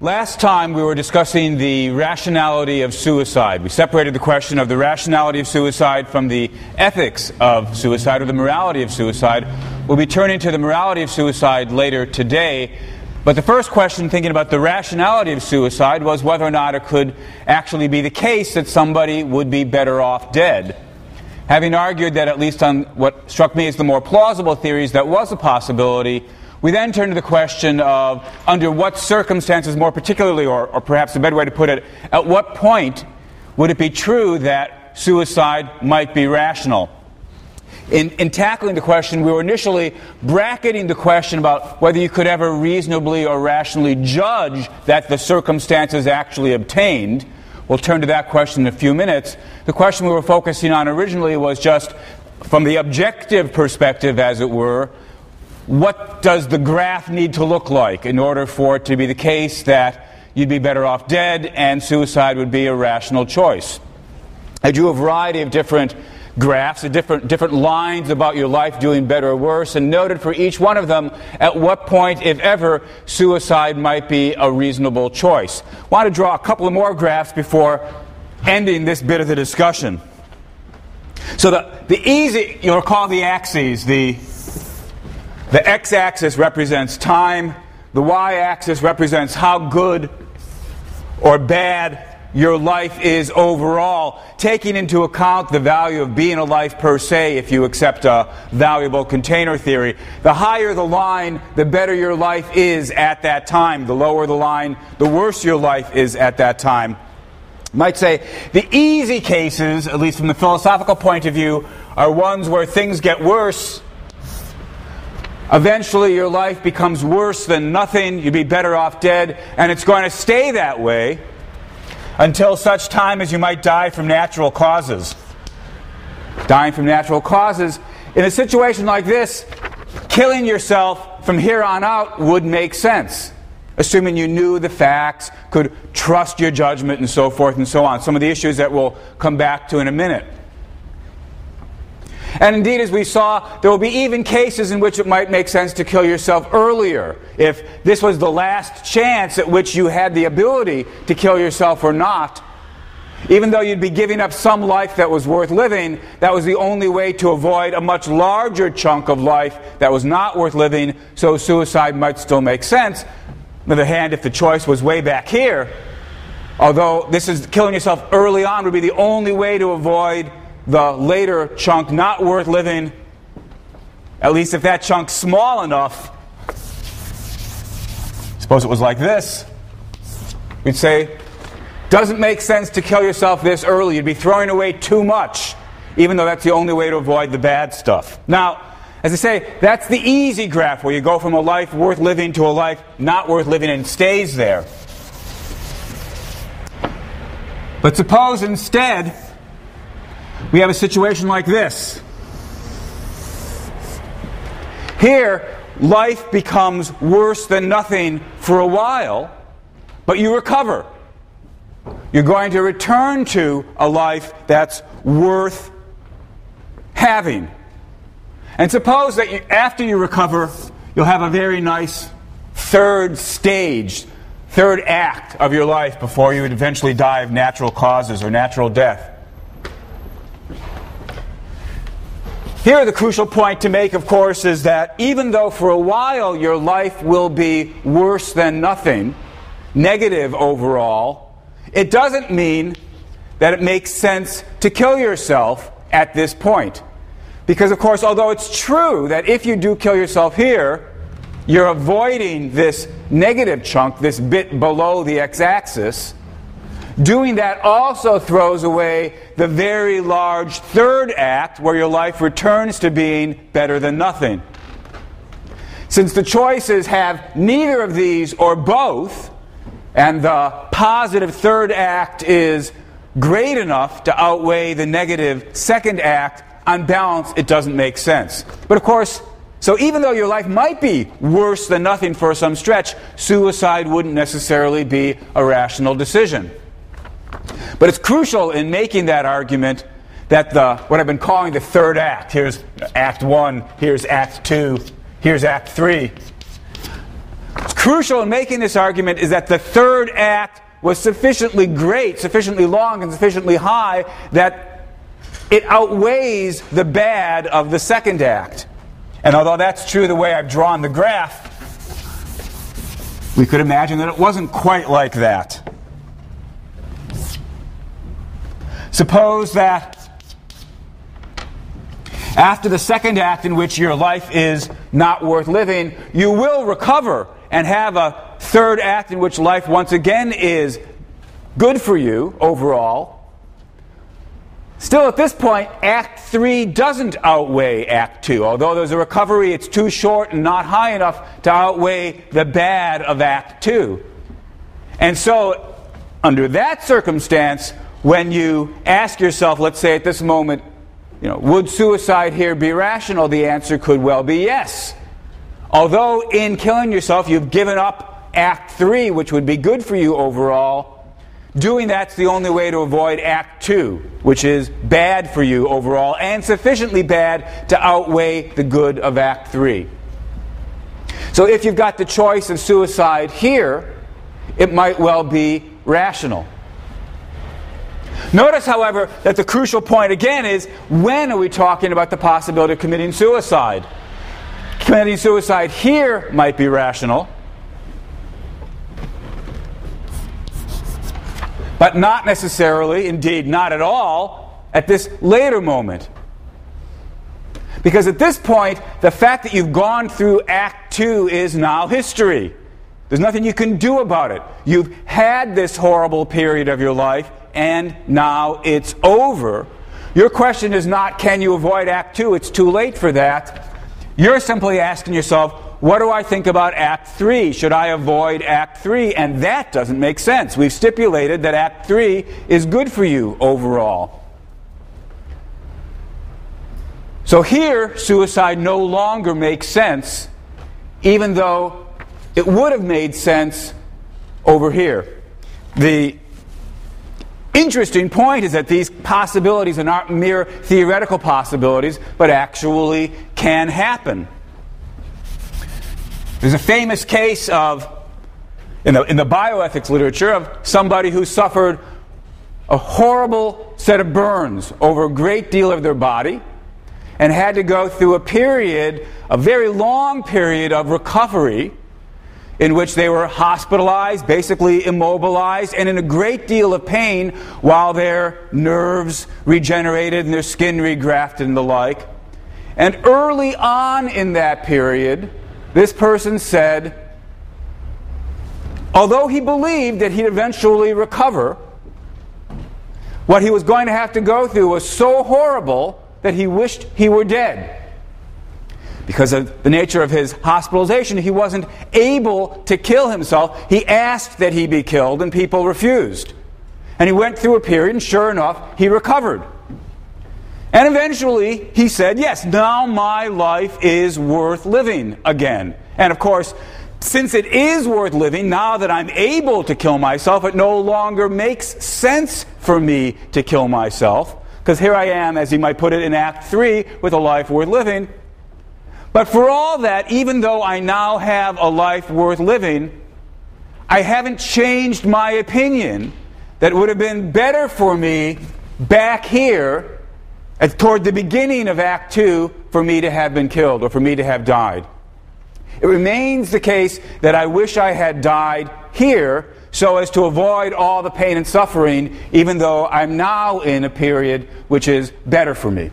Last time we were discussing the rationality of suicide. We separated the question of the rationality of suicide from the ethics of suicide or the morality of suicide. We'll be turning to the morality of suicide later today. But the first question, thinking about the rationality of suicide, was whether or not it could actually be the case that somebody would be better off dead. Having argued that, at least on what struck me as the more plausible theories, that was a possibility, we then turn to the question of under what circumstances, more particularly, or perhaps a better way to put it, at what point would it be true that suicide might be rational? In tackling the question, we were initially bracketing the question about whether you could ever reasonably or rationally judge that the circumstances actually obtained. We'll turn to that question in a few minutes. The question we were focusing on originally was just from the objective perspective, as it were, what does the graph need to look like in order for it to be the case that you'd be better off dead and suicide would be a rational choice? I drew a variety of different graphs, different lines about your life doing better or worse, and noted for each one of them at what point, if ever, suicide might be a reasonable choice. I want to draw a couple of more graphs before ending this bit of the discussion. So you'll recall the axes. The x-axis represents time. The y-axis represents how good or bad your life is overall, taking into account the value of being alive per se if you accept a valuable container theory. The higher the line, the better your life is at that time. The lower the line, the worse your life is at that time. You might say the easy cases, at least from the philosophical point of view, are ones where things get worse. Eventually your life becomes worse than nothing. You'd be better off dead, and it's going to stay that way until such time as you might die from natural causes. Dying from natural causes. In a situation like this, killing yourself from here on out would make sense, assuming you knew the facts, could trust your judgment, and so forth and so on. Some of the issues that we'll come back to in a minute. And indeed, as we saw, there will be even cases in which it might make sense to kill yourself earlier. If this was the last chance at which you had the ability to kill yourself or not, even though you'd be giving up some life that was worth living, that was the only way to avoid a much larger chunk of life that was not worth living, so suicide might still make sense. On the other hand, if the choice was way back here, although this is killing yourself early on would be the only way to avoid the later chunk not worth living, at least if that chunk's small enough. Suppose it was like this. We'd say, doesn't make sense to kill yourself this early. You'd be throwing away too much, even though that's the only way to avoid the bad stuff. Now, as I say, that's the easy graph where you go from a life worth living to a life not worth living and stays there. But suppose instead we have a situation like this. Here, life becomes worse than nothing for a while, but you recover. You're going to return to a life that's worth having. And suppose that after you recover, you'll have a very nice third stage, third act of your life before you would eventually die of natural causes or natural death. Here, the crucial point to make, of course, is that even though for a while your life will be worse than nothing, negative overall, it doesn't mean that it makes sense to kill yourself at this point. Because, of course, although it's true that if you do kill yourself here, you're avoiding this negative chunk, this bit below the x-axis, doing that also throws away the very large third act where your life returns to being better than nothing. Since the choices have neither of these or both, and the positive third act is great enough to outweigh the negative second act, on balance, it doesn't make sense. But of course, So even though your life might be worse than nothing for some stretch, suicide wouldn't necessarily be a rational decision. But it's crucial in making that argument that what I've been calling the third act, here's Act 1, here's Act 2, here's Act 3. It's crucial in making this argument is that the third act was sufficiently great, sufficiently long, and sufficiently high that it outweighs the bad of the second act. And although that's true the way I've drawn the graph, we could imagine that it wasn't quite like that. Suppose that after the second act, in which your life is not worth living, you will recover and have a third act in which life once again is good for you overall. Still, at this point, Act 3 doesn't outweigh Act 2. Although there's a recovery, it's too short and not high enough to outweigh the bad of Act 2. And so, under that circumstance, when you ask yourself, let's say at this moment, would suicide here be rational? The answer could well be yes. Although in killing yourself, you've given up Act 3, which would be good for you overall, doing that's the only way to avoid Act 2, which is bad for you overall, and sufficiently bad to outweigh the good of Act 3. So if you've got the choice of suicide here, it might well be rational. Notice, however, that the crucial point again is, when are we talking about the possibility of committing suicide? Committing suicide here might be rational, but not necessarily, indeed not at all, at this later moment. Because at this point, the fact that you've gone through Act 2 is now history. There's nothing you can do about it. You've had this horrible period of your life, and now it's over. Your question is not, can you avoid Act 2? It's too late for that. You're simply asking yourself, what do I think about Act 3? Should I avoid Act 3? And that doesn't make sense. We've stipulated that Act 3 is good for you overall. So here, suicide no longer makes sense, even though it would have made sense over here. The interesting point is that these possibilities are not mere theoretical possibilities, but actually can happen. There's a famous case of, in the bioethics literature, of somebody who suffered a horrible set of burns over a great deal of their body and had to go through a very long period of recovery in which they were hospitalized, basically immobilized, and in a great deal of pain while their nerves regenerated and their skin regrafted and the like. And early on in that period, this person said, although he believed that he'd eventually recover, what he was going to have to go through was so horrible that he wished he were dead. Because of the nature of his hospitalization, he wasn't able to kill himself. He asked that he be killed, and people refused. And he went through a period, and sure enough, he recovered. And eventually, he said, yes, now my life is worth living again. And of course, since it is worth living, now that I'm able to kill myself, it no longer makes sense for me to kill myself. Because here I am, as he might put it, in Act 3, with a life worth living. But for all that, even though I now have a life worth living, I haven't changed my opinion that it would have been better for me back here, toward the beginning of Act 2, for me to have been killed or for me to have died. It remains the case that I wish I had died here so as to avoid all the pain and suffering, even though I'm now in a period which is better for me,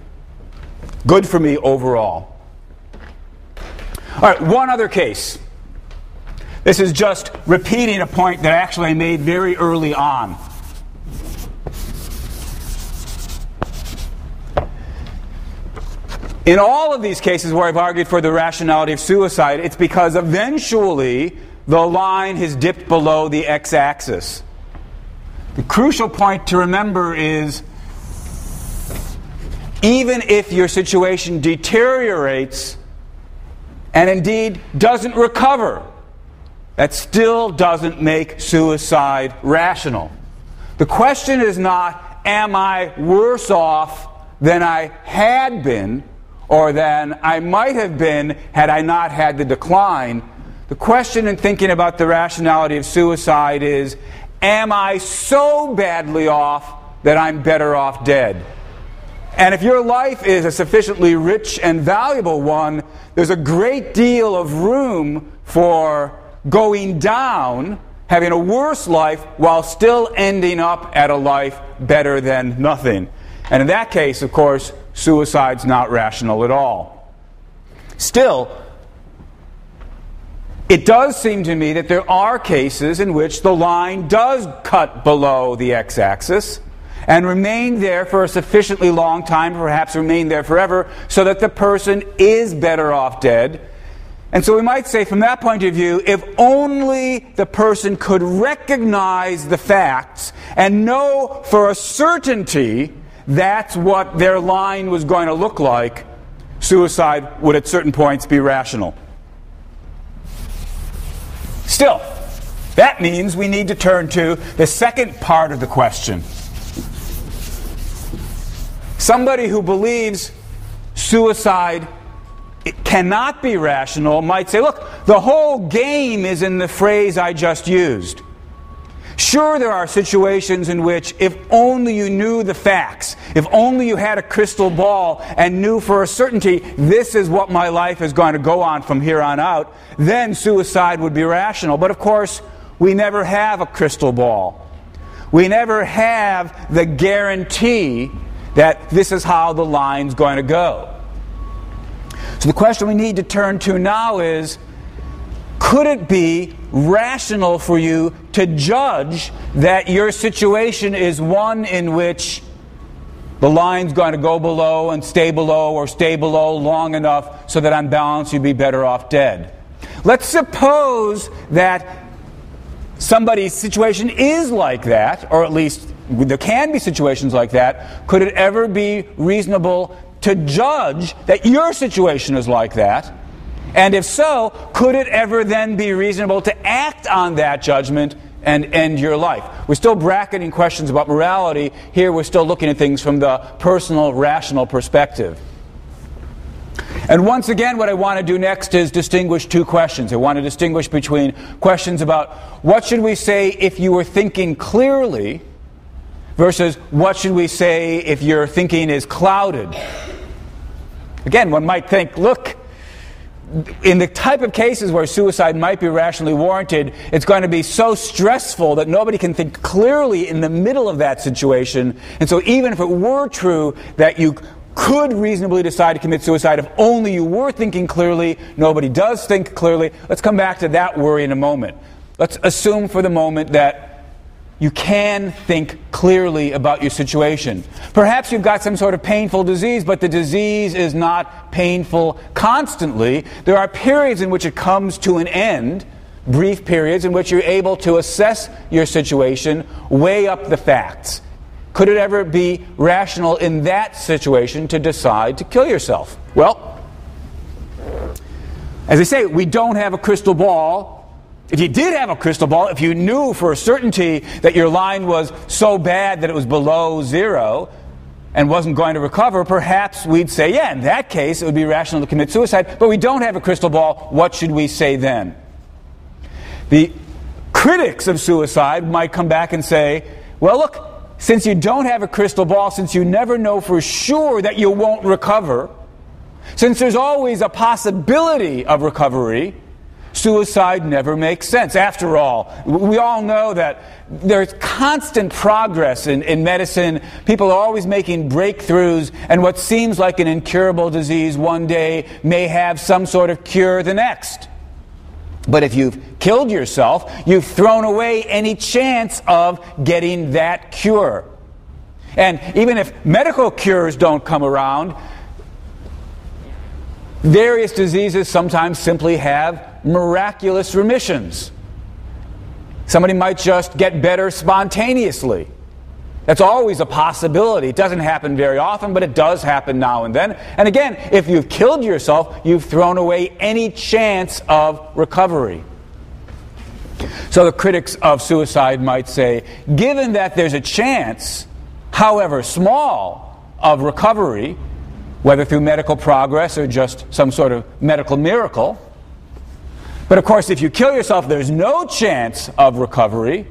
good for me overall. All right, one other case. This is just repeating a point that actually I made very early on. In all of these cases where I've argued for the rationality of suicide, it's because eventually the line has dipped below the x-axis. The crucial point to remember is, even if your situation deteriorates and indeed doesn't recover, that still doesn't make suicide rational. The question is not, am I worse off than I had been or than I might have been had I not had the decline. The question in thinking about the rationality of suicide is, am I so badly off that I'm better off dead? And if your life is a sufficiently rich and valuable one, there's a great deal of room for going down, having a worse life, while still ending up at a life better than nothing. And in that case, of course, suicide's not rational at all. Still, it does seem to me that there are cases in which the line does cut below the x-axis and remain there for a sufficiently long time, perhaps remain there forever, so that the person is better off dead. And so we might say, from that point of view, if only the person could recognize the facts and know for a certainty that's what their line was going to look like, suicide would at certain points be rational. Still, that means we need to turn to the second part of the question. Somebody who believes suicide cannot be rational might say, look, the whole game is in the phrase I just used. Sure, there are situations in which if only you knew the facts, if only you had a crystal ball and knew for a certainty this is what my life is going to go on from here on out, then suicide would be rational. But of course, we never have a crystal ball. We never have the guarantee that this is how the line's going to go. So the question we need to turn to now is, could it be rational for you to judge that your situation is one in which the line's going to go below and stay below or stay below long enough so that on balance you'd be better off dead? Let's suppose that somebody's situation is like that, or at least there can be situations like that. Could it ever be reasonable to judge that your situation is like that? And if so, could it ever then be reasonable to act on that judgment and end your life? We're still bracketing questions about morality. Here we're still looking at things from the personal, rational perspective. And once again, what I want to do next is distinguish two questions. I want to distinguish between questions about what should we say if you were thinking clearly versus what should we say if your thinking is clouded. Again, one might think, look, in the type of cases where suicide might be rationally warranted, it's going to be so stressful that nobody can think clearly in the middle of that situation. And so even if it were true that you could reasonably decide to commit suicide if only you were thinking clearly, nobody does think clearly. Let's come back to that worry in a moment. Let's assume for the moment that you can think clearly about your situation. Perhaps you've got some sort of painful disease, but the disease is not painful constantly. There are periods in which it comes to an end, brief periods in which you're able to assess your situation, weigh up the facts. Could it ever be rational in that situation to decide to kill yourself? Well, as I say, we don't have a crystal ball. If you did have a crystal ball, if you knew for a certainty that your line was so bad that it was below zero and wasn't going to recover, perhaps we'd say, yeah, in that case it would be rational to commit suicide. But we don't have a crystal ball. What should we say then? The critics of suicide might come back and say, well, look, since you don't have a crystal ball, since you never know for sure that you won't recover, since there's always a possibility of recovery, suicide never makes sense. After all, we all know that there's constant progress in medicine. People are always making breakthroughs, and what seems like an incurable disease one day may have some sort of cure the next. But if you've killed yourself, you've thrown away any chance of getting that cure. And even if medical cures don't come around, various diseases sometimes simply have miraculous remissions. Somebody might just get better spontaneously. That's always a possibility. It doesn't happen very often, but it does happen now and then. And again, if you've killed yourself, you've thrown away any chance of recovery. So the critics of suicide might say, given that there's a chance, however small, of recovery, whether through medical progress or just some sort of medical miracle, but of course if you kill yourself there's no chance of recovery,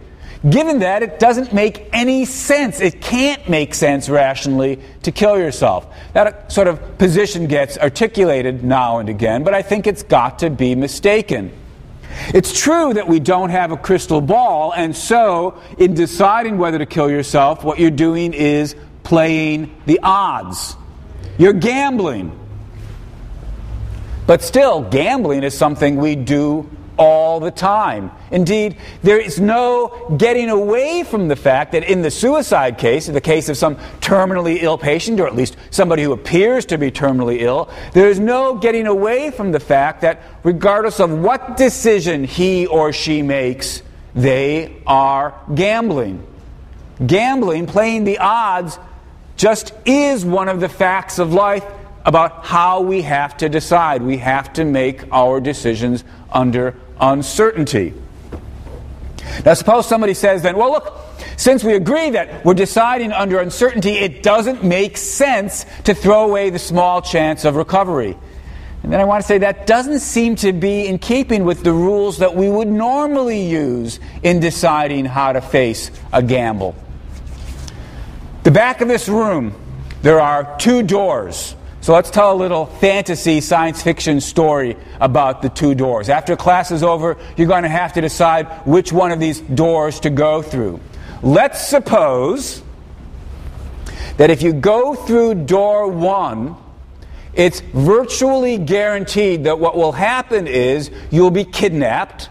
given that it doesn't make any sense, it can't make sense rationally to kill yourself. That sort of position gets articulated now and again, but I think it's got to be mistaken. It's true that we don't have a crystal ball, and so in deciding whether to kill yourself, what you're doing is playing the odds. You're gambling. But still, gambling is something we do all the time. Indeed, there is no getting away from the fact that in the suicide case, in the case of some terminally ill patient, or at least somebody who appears to be terminally ill, there is no getting away from the fact that regardless of what decision he or she makes, they are gambling. Gambling, playing the odds, just is one of the facts of life about how we have to decide. We have to make our decisions under uncertainty. Now suppose somebody says then, well look, since we agree that we're deciding under uncertainty, it doesn't make sense to throw away the small chance of recovery. And then I want to say that doesn't seem to be in keeping with the rules that we would normally use in deciding how to face a gamble. The back of this room, there are two doors. So let's tell a little fantasy science fiction story about the two doors. After class is over, you're going to have to decide which one of these doors to go through. Let's suppose that if you go through door 1, it's virtually guaranteed that what will happen is you'll be kidnapped,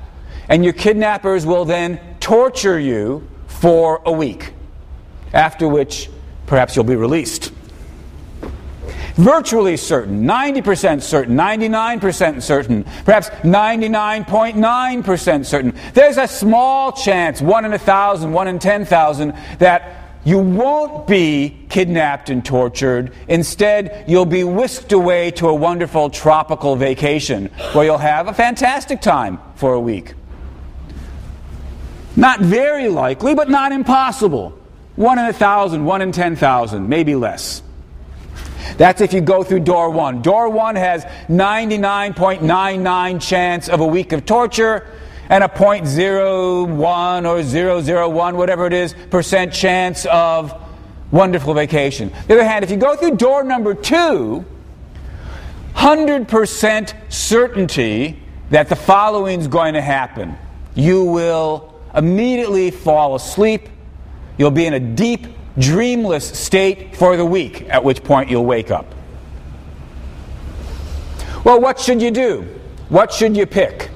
and your kidnappers will then torture you for a week, after which perhaps you'll be released. Virtually certain, 90% certain, 99% certain, perhaps 99.9% certain. There's a small chance, 1 in 1,000, 1 in 10,000, that you won't be kidnapped and tortured. Instead, you'll be whisked away to a wonderful tropical vacation where you'll have a fantastic time for a week. Not very likely, but not impossible. 1 in 1,000, 1 in 10,000, maybe less. That's if you go through door 1. Door 1 has 99.99 chance of a week of torture and a 0.01 or 001, whatever it is, % chance of wonderful vacation. On the other hand, if you go through door number 2, 100% certainty that the following is going to happen. You will immediately fall asleep. You'll be in a deep, dreamless state for the week, at which point you'll wake up. Well, what should you do? What should you pick?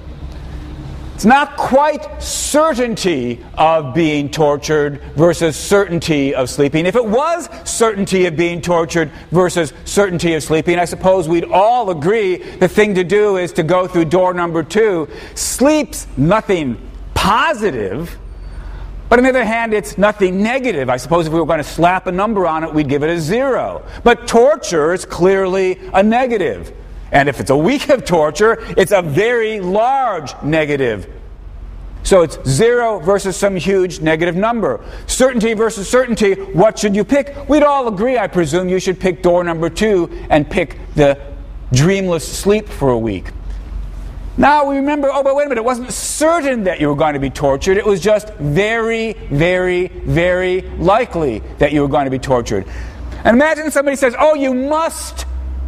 It's not quite certainty of being tortured versus certainty of sleeping. If it was certainty of being tortured versus certainty of sleeping, I suppose we'd all agree the thing to do is to go through door number 2. Sleep's nothing positive, but on the other hand, it's nothing negative. I suppose if we were going to slap a number on it, we'd give it a 0. But torture is clearly a negative. And if it's a week of torture, it's a very large negative. So it's 0 versus some huge negative number. Certainty versus certainty, what should you pick? We'd all agree, I presume, you should pick door number 2 and pick the dreamless sleep for a week. Now we remember, oh, but wait a minute, it wasn't certain that you were going to be tortured. It was just very, very, very likely that you were going to be tortured. And imagine somebody says, oh, you must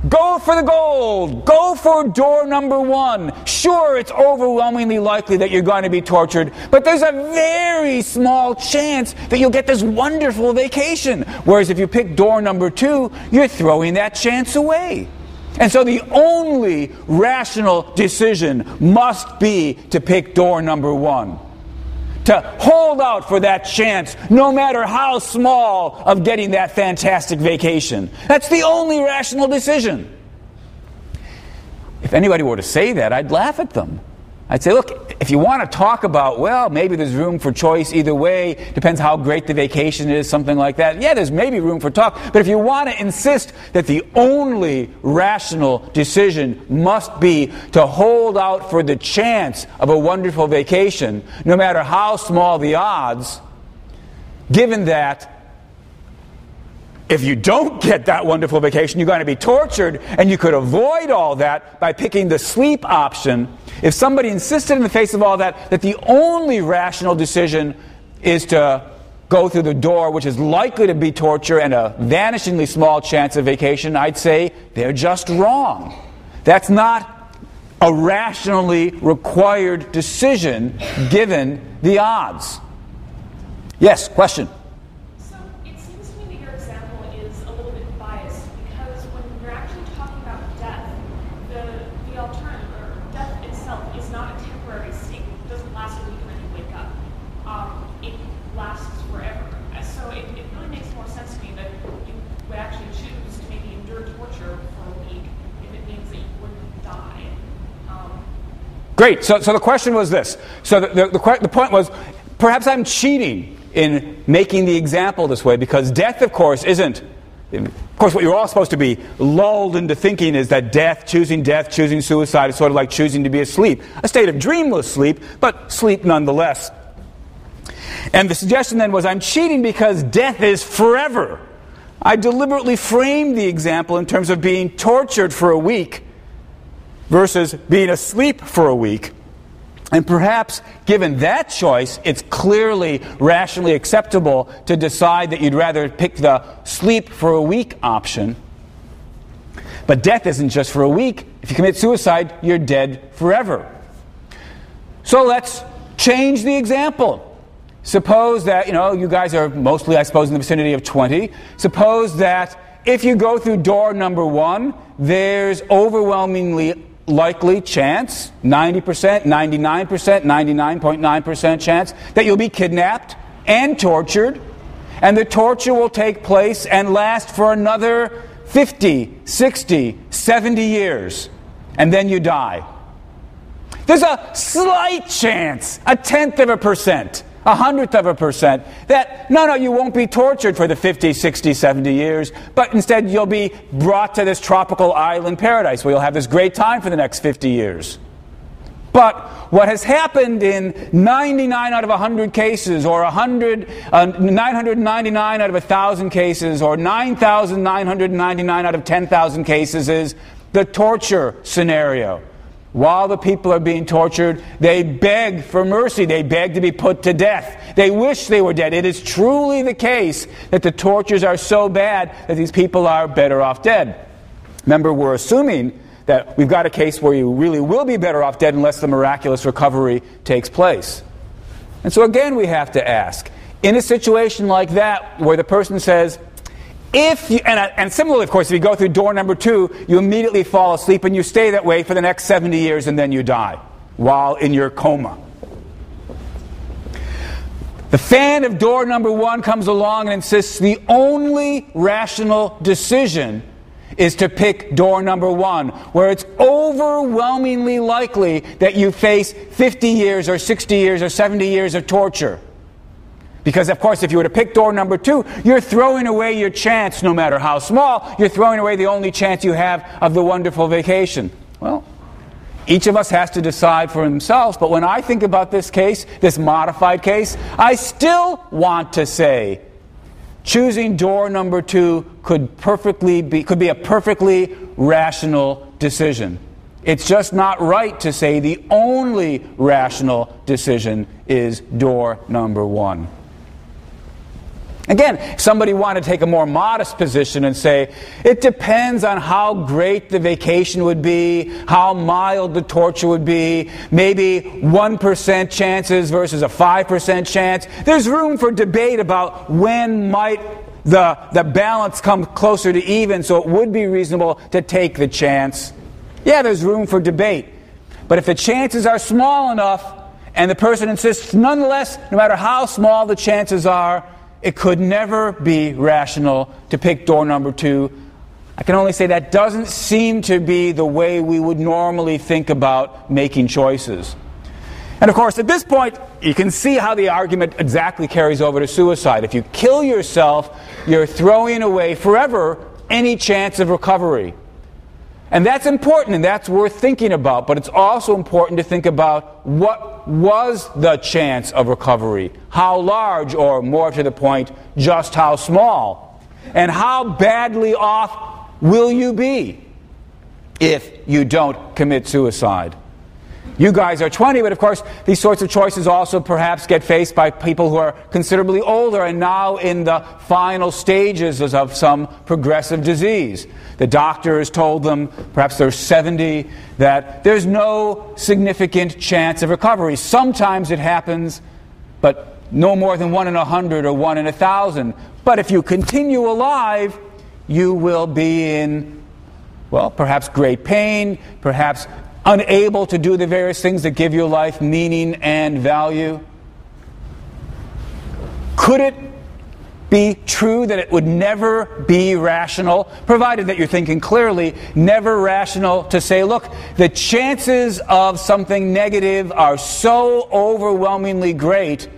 go for the gold. Go for door number 1. Sure, it's overwhelmingly likely that you're going to be tortured, but there's a very small chance that you'll get this wonderful vacation. Whereas if you pick door number 2, you're throwing that chance away. And so the only rational decision must be to pick door number 1. To hold out for that chance, no matter how small, of getting that fantastic vacation. That's the only rational decision. If anybody were to say that, I'd laugh at them. I'd say, look, if you want to talk about, well, maybe there's room for choice either way, depends how great the vacation is, something like that. Yeah, there's maybe room for talk. But if you want to insist that the only rational decision must be to hold out for the chance of a wonderful vacation, no matter how small the odds, given that if you don't get that wonderful vacation, you're going to be tortured, and you could avoid all that by picking the sleep option. If somebody insisted in the face of all that, that the only rational decision is to go through the door, which is likely to be torture and a vanishingly small chance of vacation, I'd say they're just wrong. That's not a rationally required decision given the odds. Yes, question? Great. So the question was this. So the point was, perhaps I'm cheating in making the example this way, because death, of course, isn't. Of course, what you're all supposed to be lulled into thinking is that choosing suicide is sort of like choosing to be asleep. A state of dreamless sleep, but sleep nonetheless. And the suggestion then was, I'm cheating because death is forever. I deliberately framed the example in terms of being tortured for a week versus being asleep for a week. And perhaps, given that choice, it's clearly rationally acceptable to decide that you'd rather pick the sleep for a week option. But death isn't just for a week. If you commit suicide, you're dead forever. So let's change the example. Suppose that, you guys are mostly, I suppose, in the vicinity of 20. Suppose that if you go through door number 1, there's overwhelmingly likely chance, 90%, 99%, 99.9% chance that you'll be kidnapped and tortured, and the torture will take place and last for another 50, 60, 70 years, and then you die. There's a slight chance, 0.1%, 0.01%, that no, you won't be tortured for the 50, 60, 70 years, but instead you'll be brought to this tropical island paradise where you'll have this great time for the next 50 years. But what has happened in 99 out of 100 cases, or 999 out of 1,000 cases, or 9,999 out of 10,000 cases is the torture scenario. While the people are being tortured, they beg for mercy. They beg to be put to death. They wish they were dead. It is truly the case that the tortures are so bad that these people are better off dead. Remember, we're assuming that we've got a case where you really will be better off dead unless the miraculous recovery takes place. And so again, we have to ask, in a situation like that where the person says, and similarly, of course, if you go through door number 2, you immediately fall asleep and you stay that way for the next 70 years and then you die while in your coma. The fan of door number 1 comes along and insists the only rational decision is to pick door number 1, where it's overwhelmingly likely that you face 50 years or 60 years or 70 years of torture. Because, of course, if you were to pick door number 2, you're throwing away your chance, no matter how small. You're throwing away the only chance you have of the wonderful vacation. Well, each of us has to decide for themselves. But when I think about this case, this modified case, I still want to say choosing door number 2 could be a perfectly rational decision. It's just not right to say the only rational decision is door number 1. Again, if somebody wanted to take a more modest position and say, it depends on how great the vacation would be, how mild the torture would be, maybe 1% chances versus a 5% chance. There's room for debate about when might the balance come closer to even, so it would be reasonable to take the chance. Yeah, there's room for debate. But if the chances are small enough, and the person insists nonetheless, no matter how small the chances are, it could never be rational to pick door number 2. I can only say that doesn't seem to be the way we would normally think about making choices. And of course, at this point, you can see how the argument exactly carries over to suicide. If you kill yourself, you're throwing away forever any chance of recovery. And that's important, and that's worth thinking about, but it's also important to think about what was the chance of recovery, how large, or more to the point, just how small, and how badly off will you be if you don't commit suicide. You guys are 20, but of course, these sorts of choices also perhaps get faced by people who are considerably older and now in the final stages of some progressive disease. The doctor has told them, perhaps they're 70, that there's no significant chance of recovery. Sometimes it happens, but no more than 1 in 100 or 1 in 1,000. But if you continue alive, you will be in, well, perhaps great pain, perhaps unable to do the various things that give your life meaning and value. Could it be true that it would never be rational, provided that you're thinking clearly, never rational to say, look, the chances of something negative are so overwhelmingly great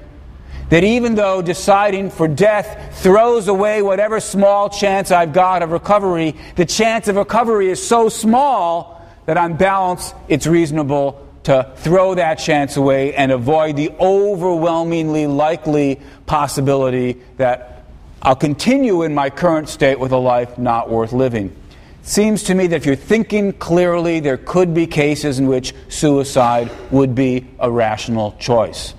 that even though deciding for death throws away whatever small chance I've got of recovery, the chance of recovery is so small that on balance, it's reasonable to throw that chance away and avoid the overwhelmingly likely possibility that I'll continue in my current state with a life not worth living. It seems to me that if you're thinking clearly, there could be cases in which suicide would be a rational choice.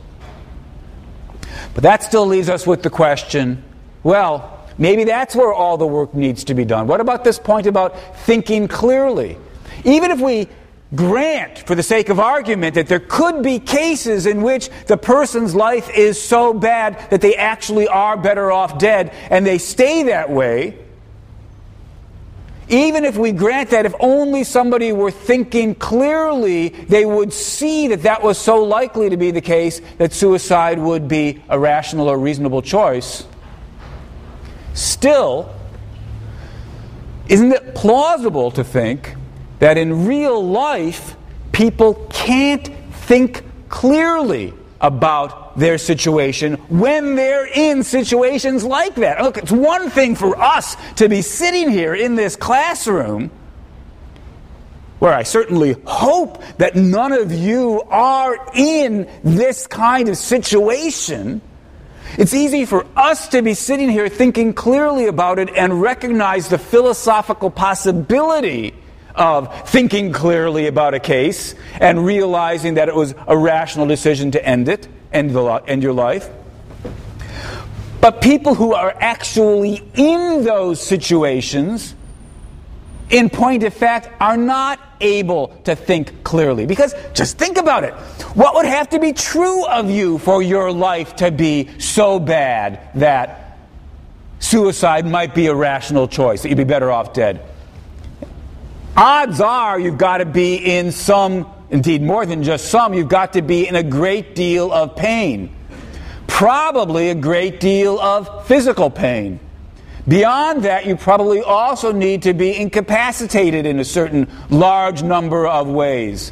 But that still leaves us with the question, well, maybe that's where all the work needs to be done. What about this point about thinking clearly? Even if we grant, for the sake of argument, that there could be cases in which the person's life is so bad that they actually are better off dead, and they stay that way, even if we grant that if only somebody were thinking clearly, they would see that that was so likely to be the case that suicide would be a rational or reasonable choice, still, isn't it plausible to think that in real life, people can't think clearly about their situation when they're in situations like that? Look, it's one thing for us to be sitting here in this classroom, where I certainly hope that none of you are in this kind of situation. It's easy for us to be sitting here thinking clearly about it and recognize the philosophical possibility of thinking clearly about a case and realizing that it was a rational decision to end it, end your life. But people who are actually in those situations, in point of fact, are not able to think clearly. Because just think about it. What would have to be true of you for your life to be so bad that suicide might be a rational choice, that you'd be better off dead? Odds are you've got to be in some, indeed more than just some, you've got to be in a great deal of pain. Probably a great deal of physical pain. Beyond that, you probably also need to be incapacitated in a certain large number of ways.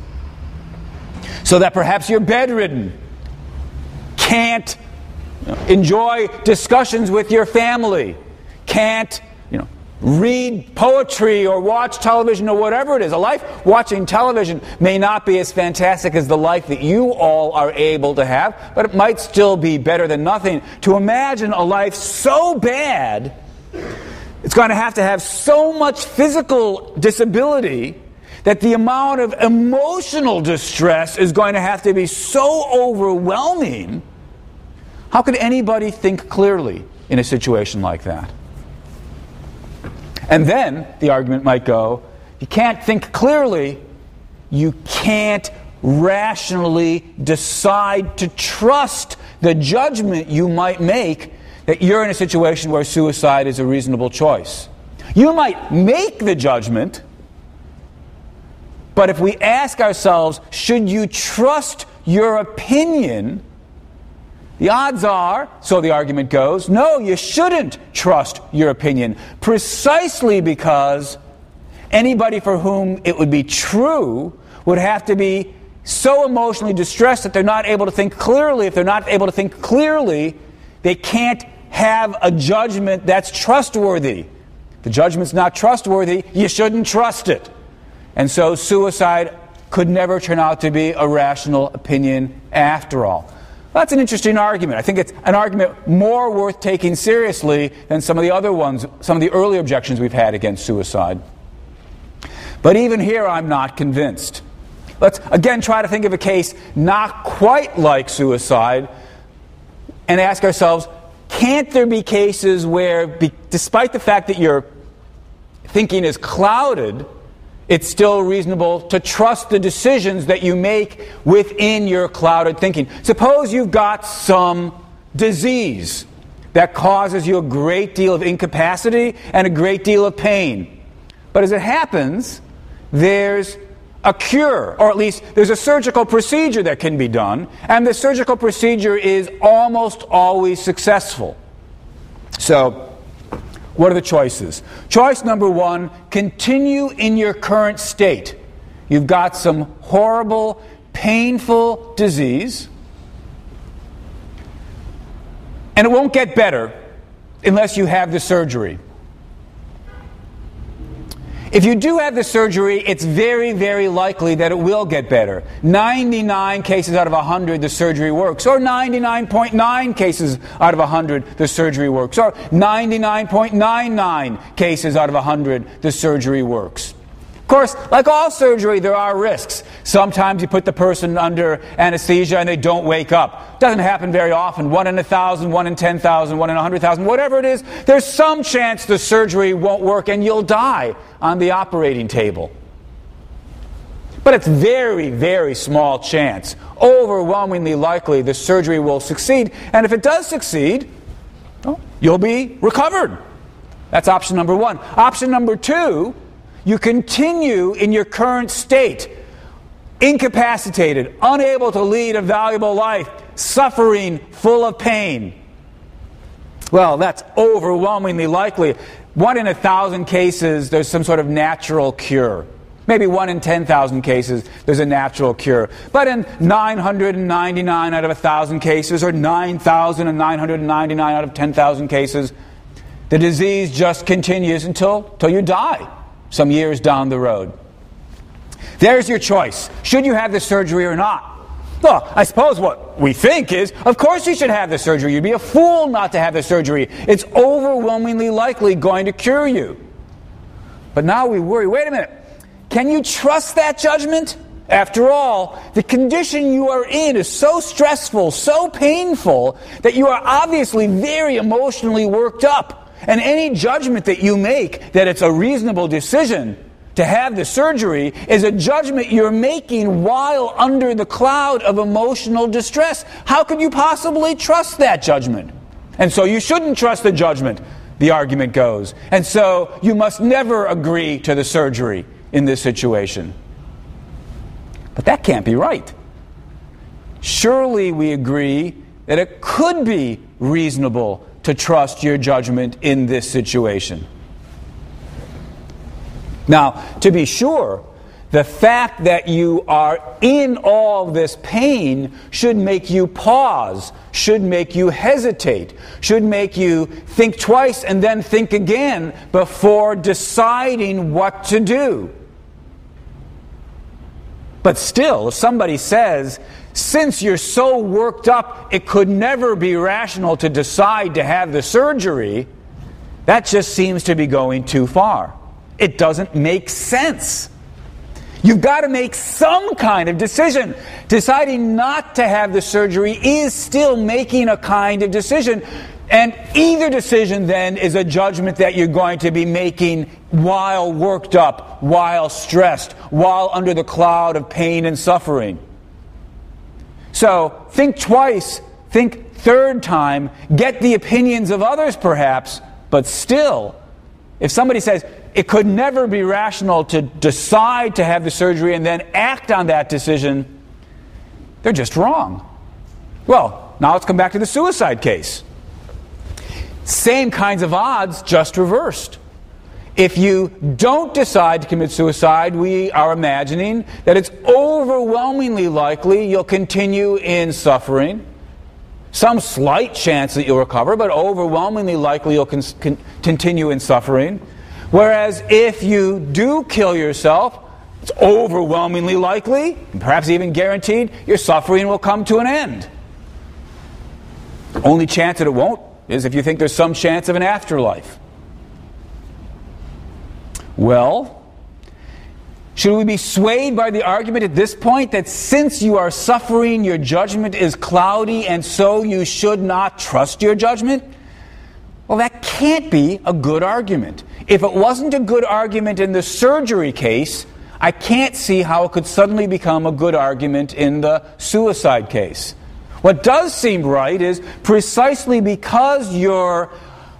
So that perhaps you're bedridden, can't enjoy discussions with your family, can't read poetry or watch television or whatever it is. A life watching television may not be as fantastic as the life that you all are able to have, but it might still be better than nothing. To imagine a life so bad, it's going to have so much physical disability that the amount of emotional distress is going to have to be so overwhelming. How could anybody think clearly in a situation like that? And then the argument might go, you can't think clearly, you can't rationally decide to trust the judgment you might make that you're in a situation where suicide is a reasonable choice. You might make the judgment, but if we ask ourselves, should you trust your opinion? The odds are, so the argument goes, no, you shouldn't trust your opinion, precisely because anybody for whom it would be true would have to be so emotionally distressed that they're not able to think clearly. If they're not able to think clearly, they can't have a judgment that's trustworthy. If the judgment's not trustworthy, you shouldn't trust it. And so suicide could never turn out to be a rational opinion after all. That's an interesting argument. I think it's an argument more worth taking seriously than some of the other ones, some of the early objections we've had against suicide. But even here, I'm not convinced. Let's again try to think of a case not quite like suicide and ask ourselves, can't there be cases where, despite the fact that your thinking is clouded, it's still reasonable to trust the decisions that you make within your clouded thinking? Suppose you've got some disease that causes you a great deal of incapacity and a great deal of pain. But as it happens, there's a cure, or at least there's a surgical procedure that can be done, and the surgical procedure is almost always successful. So, what are the choices? Choice number one, continue in your current state. You've got some horrible, painful disease, and it won't get better unless you have the surgery. If you do have the surgery, it's very, very likely that it will get better. 99 cases out of 100, the surgery works. Or 99.9 cases out of 100, the surgery works. Or 99.99 cases out of 100, the surgery works. Of course, like all surgery, there are risks. Sometimes you put the person under anesthesia and they don't wake up. Doesn't happen very often. 1 in 1,000, 1 in 10,000, 1 in 100,000, whatever it is, there's some chance the surgery won't work and you'll die on the operating table. But it's very, very small chance. Overwhelmingly likely the surgery will succeed. And if it does succeed, well, you'll be recovered. That's option number one. Option number two, you continue in your current state, incapacitated, unable to lead a valuable life, suffering, full of pain. Well, that's overwhelmingly likely. 1 in 1,000 cases, there's some sort of natural cure. Maybe 1 in 10,000 cases, there's a natural cure. But in 999 out of 1,000 cases, or 9,999 out of 10,000 cases, the disease just continues until you die, some years down the road. There's your choice. Should you have the surgery or not? Well, I suppose what we think is, of course you should have the surgery. You'd be a fool not to have the surgery. It's overwhelmingly likely going to cure you. But now we worry, wait a minute, can you trust that judgment? After all, the condition you are in is so stressful, so painful, that you are obviously very emotionally worked up. And any judgment that you make that it's a reasonable decision to have the surgery is a judgment you're making while under the cloud of emotional distress. How could you possibly trust that judgment? And so you shouldn't trust the judgment, the argument goes. And so you must never agree to the surgery in this situation. But that can't be right. Surely we agree that it could be reasonable to trust your judgment in this situation. Now, to be sure, the fact that you are in all this pain should make you pause, should make you hesitate, should make you think twice and then think again before deciding what to do. But still, if somebody says, since you're so worked up, it could never be rational to decide to have the surgery, that just seems to be going too far. It doesn't make sense. You've got to make some kind of decision. Deciding not to have the surgery is still making a kind of decision. And either decision then is a judgment that you're going to be making while worked up, while stressed, while under the cloud of pain and suffering. So think twice, think third time, get the opinions of others perhaps, but still, if somebody says, it could never be rational to decide to have the surgery and then act on that decision, they're just wrong. Well, now let's come back to the suicide case. Same kinds of odds, just reversed. If you don't decide to commit suicide, we are imagining that it's overwhelmingly likely you'll continue in suffering. Some slight chance that you'll recover, but overwhelmingly likely you'll continue in suffering. Whereas if you do kill yourself, it's overwhelmingly likely, and perhaps even guaranteed, your suffering will come to an end. The only chance that it won't is if you think there's some chance of an afterlife. Well, should we be swayed by the argument at this point that since you are suffering, your judgment is cloudy, and so you should not trust your judgment? Well, that can't be a good argument. If it wasn't a good argument in the surgery case, I can't see how it could suddenly become a good argument in the suicide case. What does seem right is precisely because you're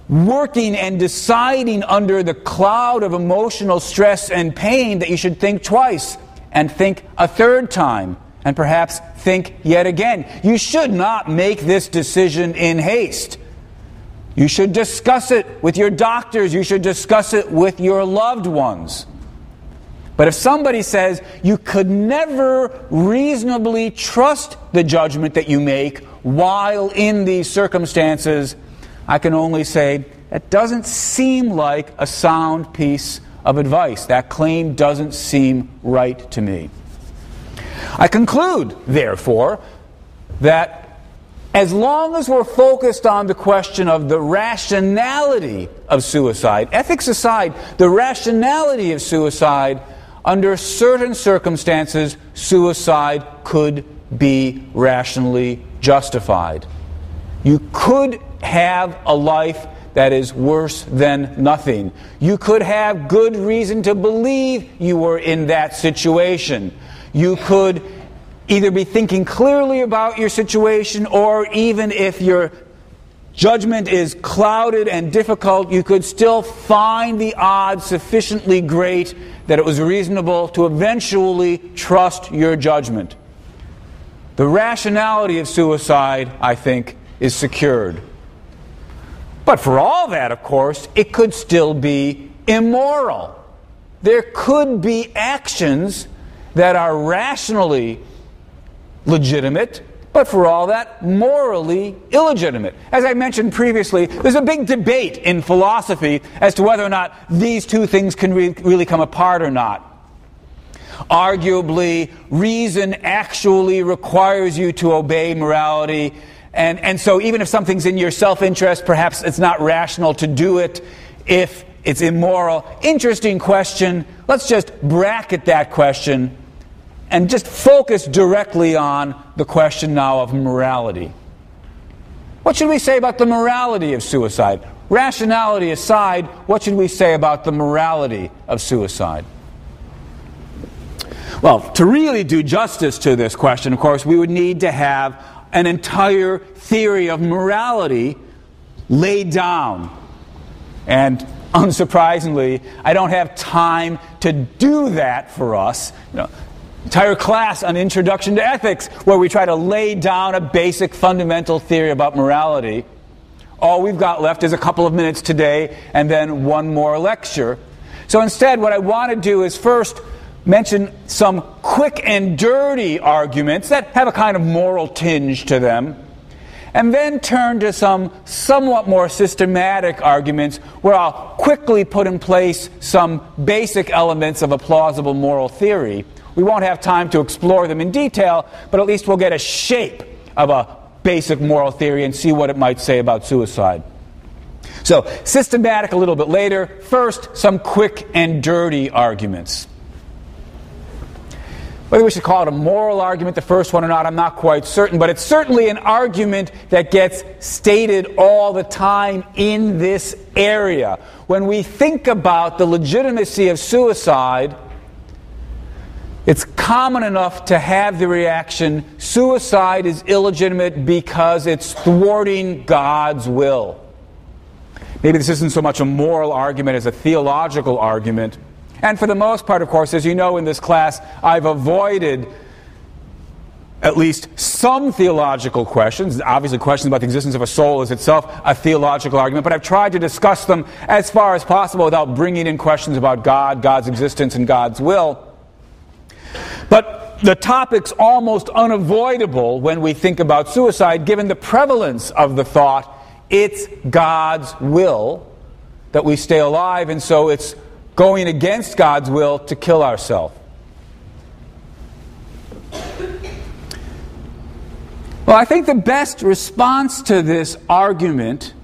working and deciding under the cloud of emotional stress and pain that you should think twice and think a third time and perhaps think yet again. You should not make this decision in haste. You should discuss it with your doctors. You should discuss it with your loved ones. But if somebody says you could never reasonably trust the judgment that you make while in these circumstances, I can only say that doesn't seem like a sound piece of advice. That claim doesn't seem right to me. I conclude, therefore, that as long as we're focused on the question of the rationality of suicide, ethics aside, the rationality of suicide, under certain circumstances, suicide could be rationally justified. You could have a life that is worse than nothing. You could have good reason to believe you were in that situation. You could either be thinking clearly about your situation, or even if your judgment is clouded and difficult, you could still find the odds sufficiently great that it was reasonable to eventually trust your judgment. The rationality of suicide, I think, is secured. But for all that, of course, it could still be immoral. There could be actions that are rationally legitimate, but for all that, morally illegitimate. As I mentioned previously, there's a big debate in philosophy as to whether or not these two things can really come apart or not. Arguably, reason actually requires you to obey morality, and so even if something's in your self-interest, perhaps it's not rational to do it if it's immoral. Interesting question. Let's just bracket that question and just focus directly on the question now of morality. What should we say about the morality of suicide? Rationality aside, what should we say about the morality of suicide? Well, to really do justice to this question, of course, we would need to have an entire theory of morality laid down. And unsurprisingly, I don't have time to do that for us. Entire class on Introduction to Ethics, where we try to lay down a basic fundamental theory about morality. All we've got left is a couple of minutes today and then one more lecture. So instead, what I want to do is first mention some quick and dirty arguments that have a kind of moral tinge to them, and then turn to some somewhat more systematic arguments where I'll quickly put in place some basic elements of a plausible moral theory. We won't have time to explore them in detail, but at least we'll get a shape of a basic moral theory and see what it might say about suicide. So, systematic a little bit later. First, some quick and dirty arguments. Whether we should call it a moral argument, the first one or not, I'm not quite certain, but it's certainly an argument that gets stated all the time in this area. When we think about the legitimacy of suicide, it's common enough to have the reaction, suicide is illegitimate because it's thwarting God's will. Maybe this isn't so much a moral argument as a theological argument. And for the most part, of course, as you know in this class, I've avoided at least some theological questions. Obviously, questions about the existence of a soul is itself a theological argument, but I've tried to discuss them as far as possible without bringing in questions about God, God's existence, and God's will. But the topic's almost unavoidable when we think about suicide, given the prevalence of the thought, it's God's will that we stay alive, and so it's going against God's will to kill ourselves. Well, I think the best response to this argument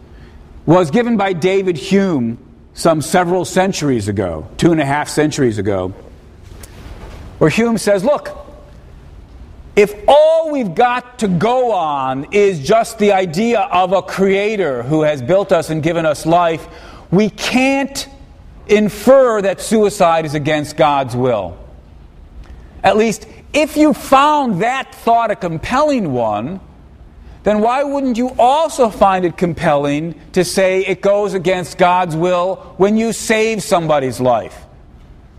was given by David Hume some several centuries ago, 2.5 centuries ago, where Hume says, look, if all we've got to go on is just the idea of a creator who has built us and given us life, we can't infer that suicide is against God's will. At least, if you found that thought a compelling one, then why wouldn't you also find it compelling to say it goes against God's will when you save somebody's life?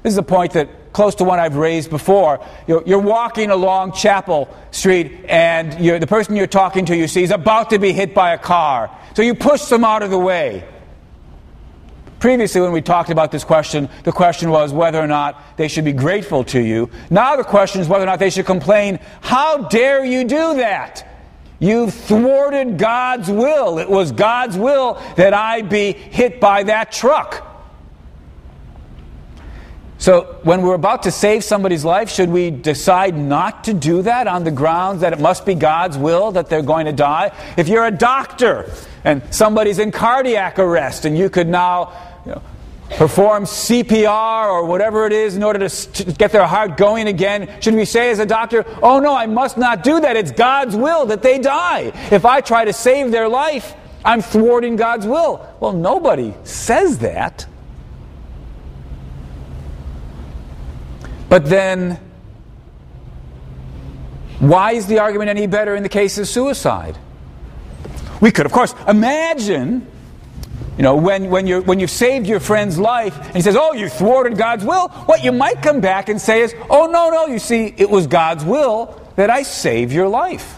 This is a point that close to one I've raised before. You're walking along Chapel Street, and the person you're talking to, you see, is about to be hit by a car. So you push them out of the way. Previously, when we talked about this question, the question was whether or not they should be grateful to you. Now the question is whether or not they should complain, how dare you do that? You've thwarted God's will. It was God's will that I be hit by that truck. So when we're about to save somebody's life, should we decide not to do that on the grounds that it must be God's will that they're going to die? If you're a doctor and somebody's in cardiac arrest and you could now perform CPR or whatever it is in order to get their heart going again, should we say as a doctor, oh no, I must not do that. It's God's will that they die. If I try to save their life, I'm thwarting God's will. Well, nobody says that. But then, why is the argument any better in the case of suicide? We could, of course, imagine, when you've saved your friend's life, and he says, oh, you thwarted God's will, what you might come back and say is, oh, no, you see, it was God's will that I save your life.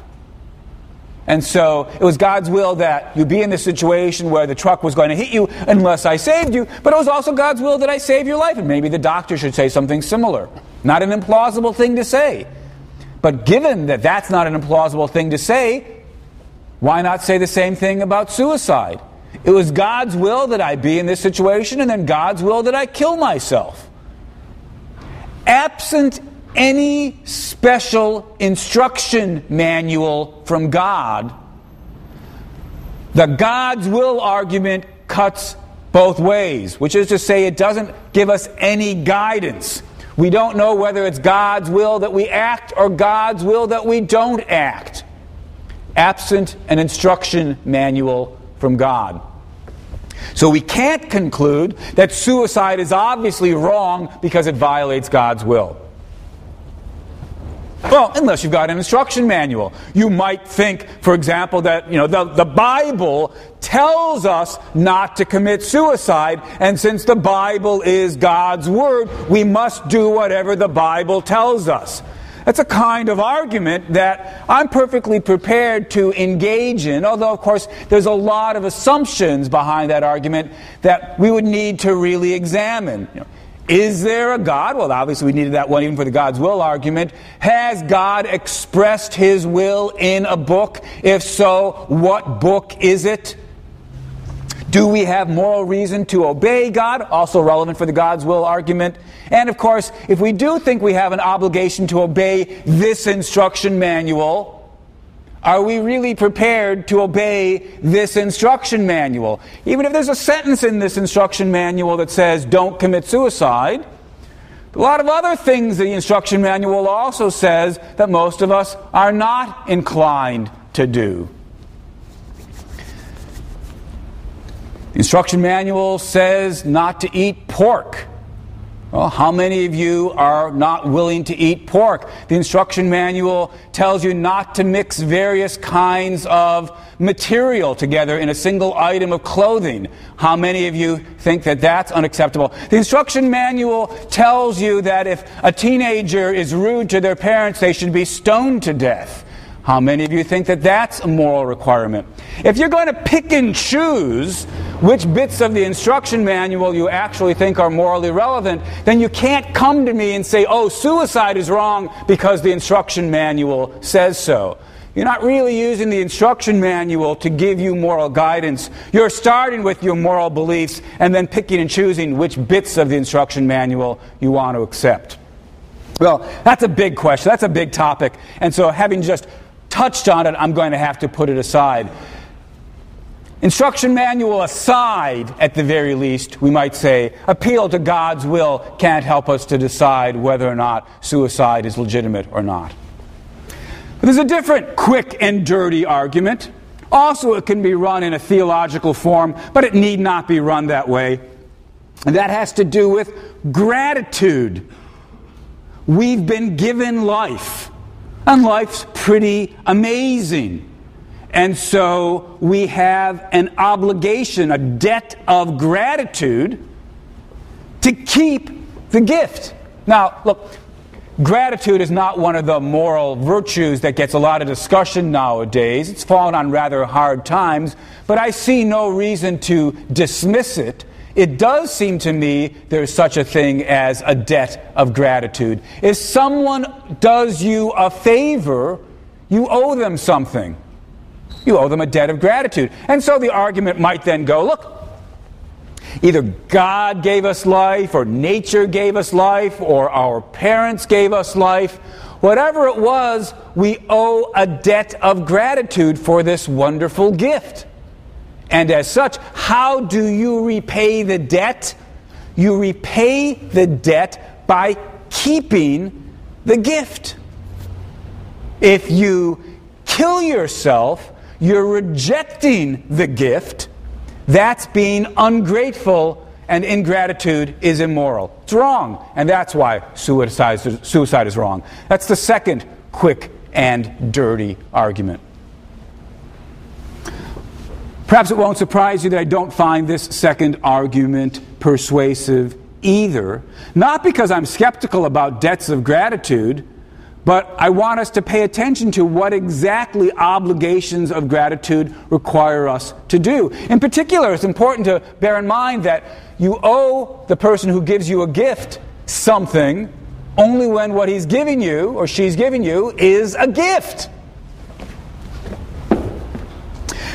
And so, it was God's will that you be in this situation where the truck was going to hit you unless I saved you, but it was also God's will that I save your life. And maybe the doctor should say something similar. Not an implausible thing to say. But given that that's not an implausible thing to say, why not say the same thing about suicide? It was God's will that I be in this situation, and then God's will that I kill myself. Absent any special instruction manual from God, the God's will argument cuts both ways, which is to say it doesn't give us any guidance. We don't know whether it's God's will that we act or God's will that we don't act, absent an instruction manual from God. So we can't conclude that suicide is obviously wrong because it violates God's will. Well, unless you've got an instruction manual. You might think, for example, that the Bible tells us not to commit suicide, and since the Bible is God's Word, we must do whatever the Bible tells us. That's a kind of argument that I'm perfectly prepared to engage in, although, of course, there's a lot of assumptions behind that argument that we would need to really examine. Is there a God? Well, obviously we needed that one even for the God's will argument. Has God expressed His will in a book? If so, what book is it? Do we have moral reason to obey God? Also relevant for the God's will argument. And of course, if we do think we have an obligation to obey this instruction manual, are we really prepared to obey this instruction manual? Even if there's a sentence in this instruction manual that says, don't commit suicide, a lot of other things the instruction manual also says that most of us are not inclined to do. The instruction manual says not to eat pork. Well, how many of you are not willing to eat pork? The instruction manual tells you not to mix various kinds of material together in a single item of clothing. How many of you think that that's unacceptable? The instruction manual tells you that if a teenager is rude to their parents, they should be stoned to death. How many of you think that that's a moral requirement? If you're going to pick and choose which bits of the instruction manual you actually think are morally relevant, then you can't come to me and say, oh, suicide is wrong because the instruction manual says so. You're not really using the instruction manual to give you moral guidance. You're starting with your moral beliefs and then picking and choosing which bits of the instruction manual you want to accept. Well, that's a big question. That's a big topic. And so having just touched on it, I'm going to have to put it aside. Instruction manual aside, at the very least, we might say, appeal to God's will can't help us to decide whether or not suicide is legitimate or not. But there's a different quick and dirty argument. Also, it can be run in a theological form, but it need not be run that way. And that has to do with gratitude. We've been given life, and life's pretty amazing. And so we have an obligation, a debt of gratitude to keep the gift. Now, look, gratitude is not one of the moral virtues that gets a lot of discussion nowadays. It's fallen on rather hard times, but I see no reason to dismiss it. It does seem to me there's such a thing as a debt of gratitude. If someone does you a favor, you owe them something. You owe them a debt of gratitude. And so the argument might then go, look, either God gave us life, or nature gave us life, or our parents gave us life. Whatever it was, we owe a debt of gratitude for this wonderful gift. And as such, how do you repay the debt? You repay the debt by keeping the gift. If you kill yourself, you're rejecting the gift. That's being ungrateful, and ingratitude is immoral. It's wrong, and that's why suicide is wrong. That's the second quick and dirty argument. Perhaps it won't surprise you that I don't find this second argument persuasive either. Not because I'm skeptical about debts of gratitude, but I want us to pay attention to what exactly obligations of gratitude require us to do. In particular, it's important to bear in mind that you owe the person who gives you a gift something only when what he's giving you or she's giving you is a gift.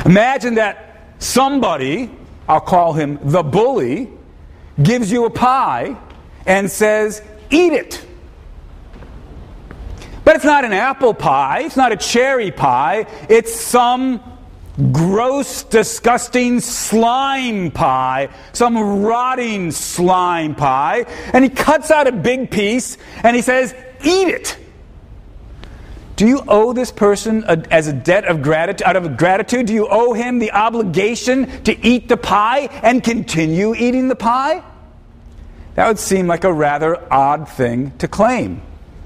Imagine that somebody, I'll call him the bully, gives you a pie and says, eat it. But it's not an apple pie, it's not a cherry pie, it's some gross, disgusting slime pie, some rotting slime pie, and he cuts out a big piece and he says, eat it. Do you owe this person as a debt of gratitude, out of gratitude? Do you owe him the obligation to eat the pie and continue eating the pie? That would seem like a rather odd thing to claim.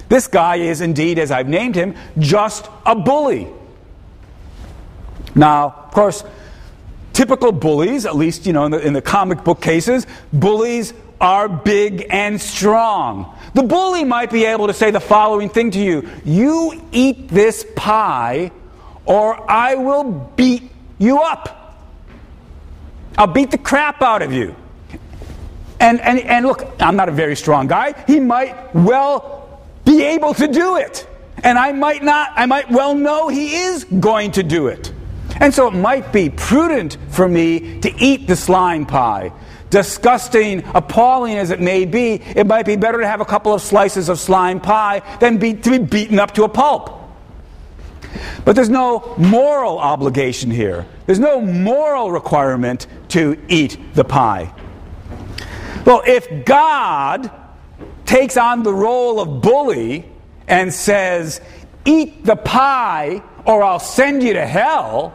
This guy is indeed, as I've named him, just a bully. Now, of course, typical bullies, at least in the comic book cases, bullies are big and strong. The bully might be able to say the following thing to you: you eat this pie or I will beat you up. I'll beat the crap out of you. And look, I'm not a very strong guy. He might well be able to do it. And I might well know he is going to do it. And so it might be prudent for me to eat the slime pie. Disgusting, appalling as it may be, it might be better to have a couple of slices of slime pie than to be beaten up to a pulp. But there's no moral obligation here. There's no moral requirement to eat the pie. Well, if God takes on the role of bully and says, eat the pie or I'll send you to hell,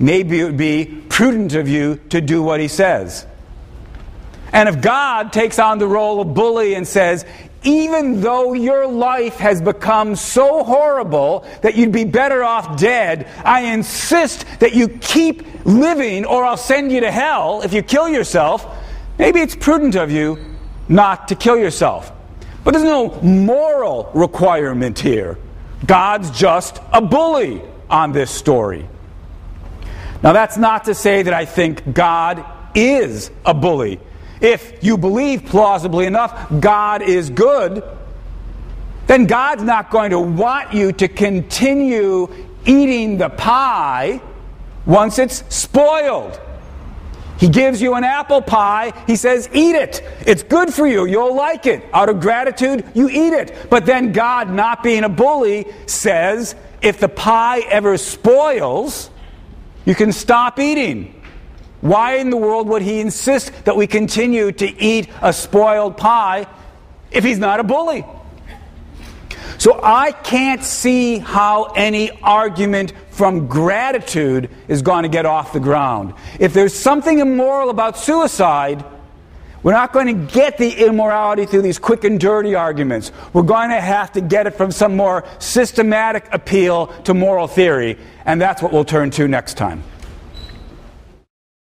maybe it would be prudent of you to do what he says. And if God takes on the role of bully and says, even though your life has become so horrible that you'd be better off dead, I insist that you keep living or I'll send you to hell if you kill yourself, maybe it's prudent of you not to kill yourself. But there's no moral requirement here. God's just a bully on this story. Now that's not to say that I think God is a bully. If you believe plausibly enough God is good, then God's not going to want you to continue eating the pie once it's spoiled. He gives you an apple pie. He says, eat it. It's good for you. You'll like it. Out of gratitude, you eat it. But then God, not being a bully, says, if the pie ever spoils, you can stop eating. Why in the world would he insist that we continue to eat a spoiled pie if he's not a bully? So I can't see how any argument from gratitude is going to get off the ground. If there's something immoral about suicide, we're not going to get the immorality through these quick and dirty arguments. We're going to have to get it from some more systematic appeal to moral theory, and that's what we'll turn to next time.